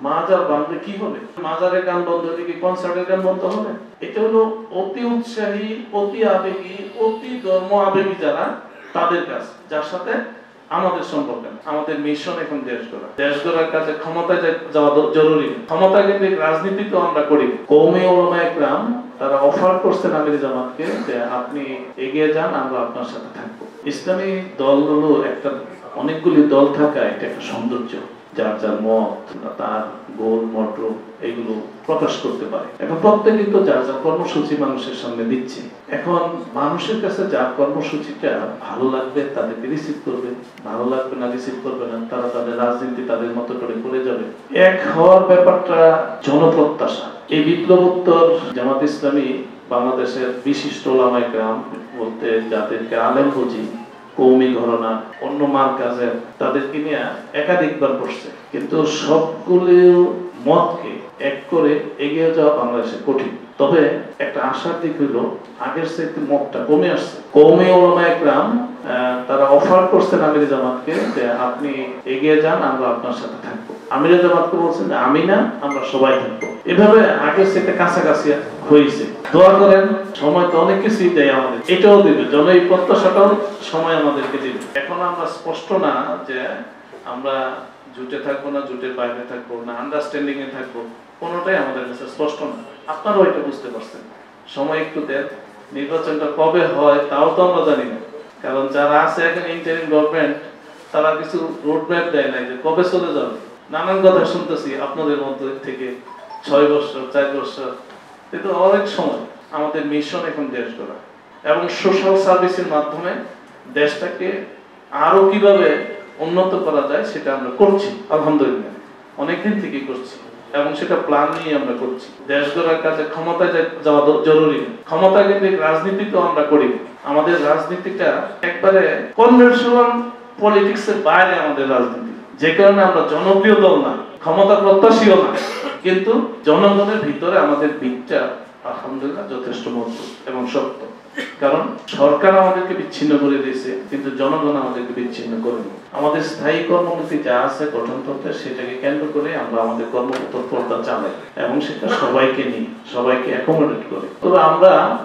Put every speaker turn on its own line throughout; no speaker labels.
মাজার বাঁধলে কি হবে? মাজারের গান বন্ধ হলে কি কনসার্টের গান বন্ধ হবে? এটা হলো অতি উৎসাহী, অতি আবেগী, অতি ধর্ম আবেগী যারা, তাদের কাজ, যার সাথে আমাদের সম্পর্ক না। আমাদের মিশন এখন দেশ গড়া। দেশ গড়ার কাছে ক্ষমতায় যাওয়া জরুরি। ক্ষমতা কেন্দ্রিক রাজনীতি তো আমরা করি। কওমি উলামায়ে কেরাম তারা অফার করছেন আমির জামাতকে যে আপনি এগিয়ে যান, আমরা আপনার সাথে থাকবো। ইসলামী দলগুলো একটা, অনেকগুলি দল থাকা এটা একটা সৌন্দর্য। যার যার মত, তার গোল মন্ত্র এগুলো প্রকাশ করতে পারে। এখন প্রত্যেকেই তো যার যার কর্মসূচি মানুষের সামনে দিচ্ছে। এখন মানুষের কাছে যার কর্মসূচিটা ভালো লাগবে তাদেরকে রিসিভ করবে, ভালো লাগবে না রিসিভ করবে না, তারা তাদের রাজনীতি তাদের মতো করে যাবে। এক হওয়ার ব্যাপারটা জনপ্রত্যাশা। এই বিপ্লবোত্তর জামাত ইসলামী বাংলাদেশের বিশিষ্ট ওলামায়ে কেরাম বলতে যাদেরকে আলেম বুঝি, কওমি ঘরানা, অন্য মারকাজে, তাদেরকে নিয়ে একাধিকবার বসছে, কিন্তু সবগুলো মতকে এক করে এগিয়ে যাওয়া বাংলাদেশে কঠিন। তবে একটা আশার দিক হলো আগের চাইতে মতটা কমে আসছে। কওমি উলামায়ে কেরাম তারা অফার করছেন আমির জামাতকে যে আপনি এগিয়ে যান, আমরা আপনার সাথে থাকবো। আমির জামাতকে বলছেন যে আমি না, আমরা সবাই থাকবো। এভাবে আগের চাইতে কাছাকাছি হয়েছে। দোয়া করেন, সময় তো অনেক কিছুই দেয় আমাদের, এটাও দিবে, যেন এই প্রত্যাশাটাও সময় আমাদেরকে দিবে। এখন আমরা স্পষ্ট না যে আমরা জুটে থাকবো না জুটের বাইরে থাকবো না আন্ডারস্ট্যান্ডিং এ থাকবো, কোনোটাই আমাদের কাছে স্পষ্ট না। আপনারাও এটা বুঝতে পারছেন। সময় একটু দেন। নির্বাচনটা কবে হয় তাও তো আমরা জানি না, কারণ যারা আছে এখন ইন্টারিম গভর্নমেন্ট, তারা কিছু রোড ম্যাপ দেয় নাই যে কবে চলে যাবে। নানান কথা শুনতেছি আপনাদের মধ্যে থেকে, 6 বছর 4 বছর, কিন্তু অনেক সময়। আমাদের মিশন এখন দেশ গড়া এবং সোশ্যাল সার্ভিসের মাধ্যমে দেশটাকে আরো কিভাবে উন্নত করা যায় সেটা আমরা করছি আলহামদুলিল্লাহ, অনেকদিন থেকে করছি এবং সেটা প্ল্যান নিয়ে আমরা করছি। দেশ গড়ার কাছে ক্ষমতায় যাওয়া জরুরি। ক্ষমতা কেন্দ্রিক রাজনীতি তো আমরা করি। আমাদের রাজনীতিটা একবারে কনভেনশনাল পলিটিক্সের বাইরে আমাদের রাজনীতি, যে কারণে আমরা জনপ্রিয় দল না, ক্ষমতা প্রত্যাশীও না, কিন্তু জনগণের ভিতরে আমাদের দিকটা আলহামদুলিল্লাহ যথেষ্ট মজবুত এবং শক্ত। কারণ সরকার আমাদেরকে বিচ্ছিন্ন করে দিয়েছে, কিন্তু জনগণ আমাদেরকে বিচ্ছিন্ন করেনি। আমাদের স্থায়ী কর্মনীতি যা আছে গঠনতন্ত্রে, সেটাকে কেন্দ্র করে আমরা আমাদের কর্মতৎপরতা চালাই এবং সেটা সবাইকে নিয়ে, সবাইকে অ্যাকোমোডেট করে। তবে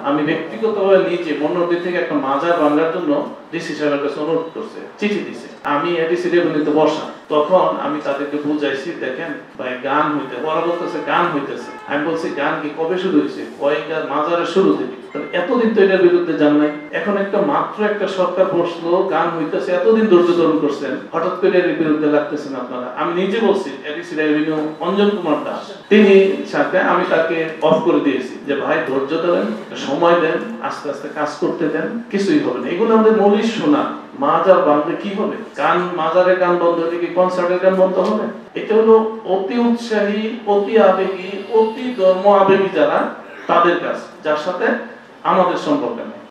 আমি ব্যক্তিগতভাবে নিজে মনোনীত থেকে একটা মাজার বাংলার জন্য ডিসি সাহেবের কাছে অনুরোধ করছে, চিঠি দিছে। আমি এডিসি রেভিনিউতে বসা, তখন আমি তাদেরকে বুঝাইছি, দেখেন ভাই গান হইতে, ওরা বলতেছে গান হইতেছে। আমি বলছি গান কি কবে শুরু হয়েছে? কয়েকটা মাজারের শুরু থেকে। এতদিন তো এটার বিরুদ্ধে যান নাই। এখন মাত্র একটা সরকার বসলো, গান হইতেছে, এতদিন ধৈর্য ধারণ করছেন, হঠাৎ করে এর বিরুদ্ধে লাগতেছেন আপনারা। আমি নিজে বলছি, এডিসি রেভিনিউ অঞ্জন কুমার দাস, তিনি সাথে আমি তাকে অফ করে দিয়েছি যে ভাই ধৈর্য ধরেন, সময় দেন, আস্তে আস্তে কাজ করতে দেন, কিছুই হবে না। এগুলো আমাদের মৌলিক শোনা। মাজার বাঁধলে কি হবে? মাজারের গান বন্ধ হলে কি কনসার্টের গান বন্ধ হবে? এটা হলো অতি উৎসাহী, অতি আবেগী, অতি ধর্ম আবেগী যারা, তাদের কাজ, যার সাথে আমাদের সম্পর্ক নেই।